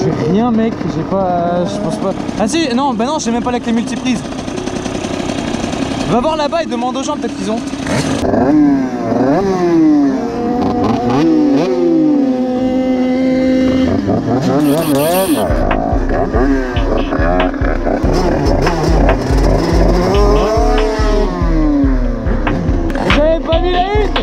J'ai rien mec, j'ai pas... je pense pas... Ah si, non, bah non, j'ai même pas la clé multiprise. Va voir là-bas et demande aux gens, peut-être qu'ils ont. J'avais pas mis la une.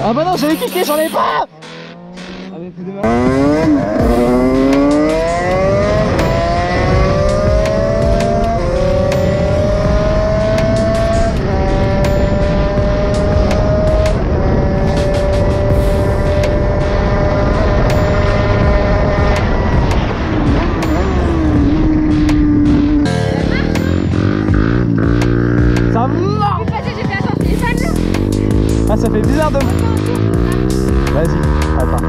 Ah bah non, j'avais cliqué, j'en ai pas. Ah mais fou de mal. Ça marche. Ah ça fait bizarre de... Vas-y, attends.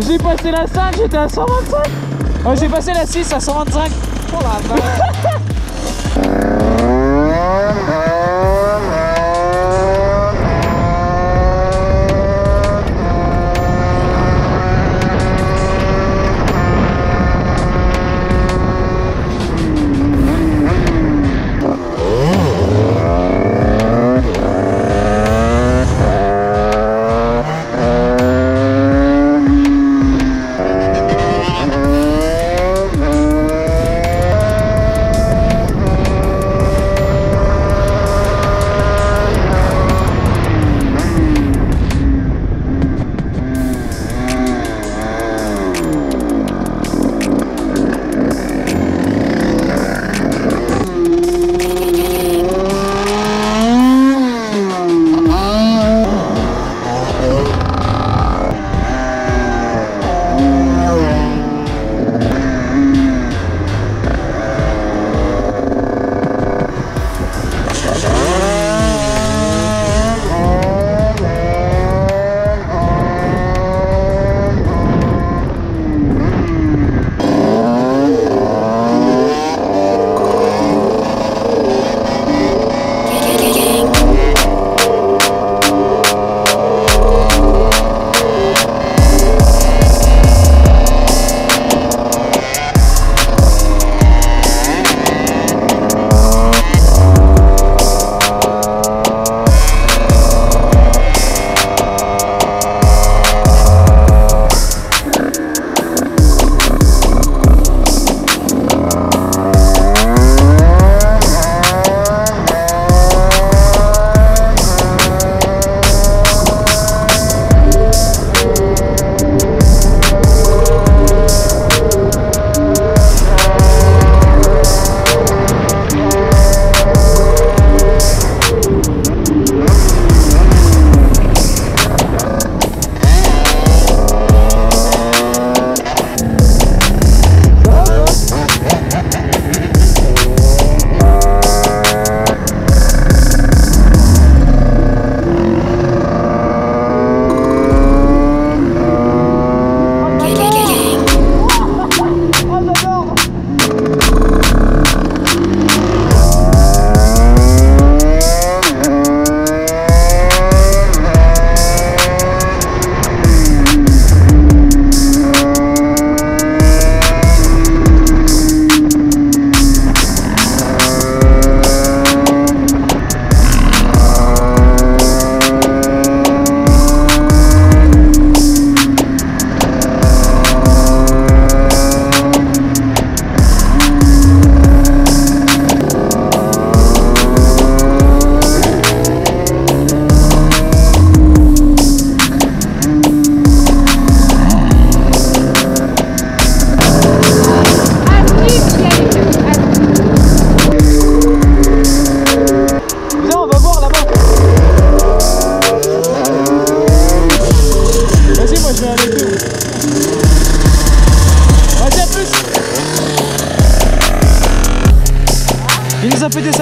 J'ai passé la 5, j'étais à 125. Oh, j'ai passé la 6 à 125. Oh la vache.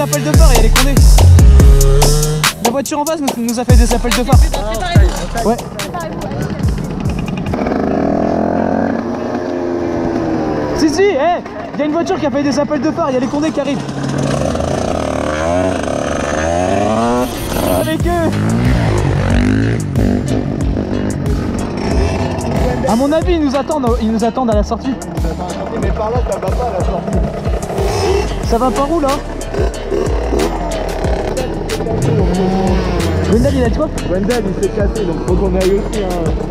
appels de phare et elle est condée. La voiture en face nous a fait des appels de phare. Ouais. Si, si, hé, il y a une voiture qui a fait des appels de phare, il y a les condés qui arrivent. Avec eux. À mon avis, ils nous attendent à la sortie. Mais par là, ça va pas à la sortie. Ça va par où là? Wendell il a dit quoi? Wendell il s'est cassé, donc faut qu'on aille aussi.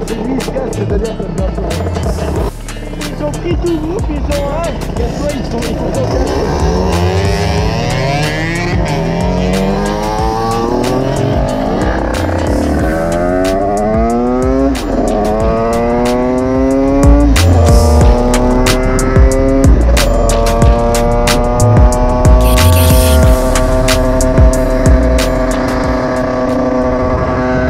C'est lui il se casse, c'est-à-dire que ça me fait. Ils ont pris tout le groupe, ils sont là. Ils sont cassés.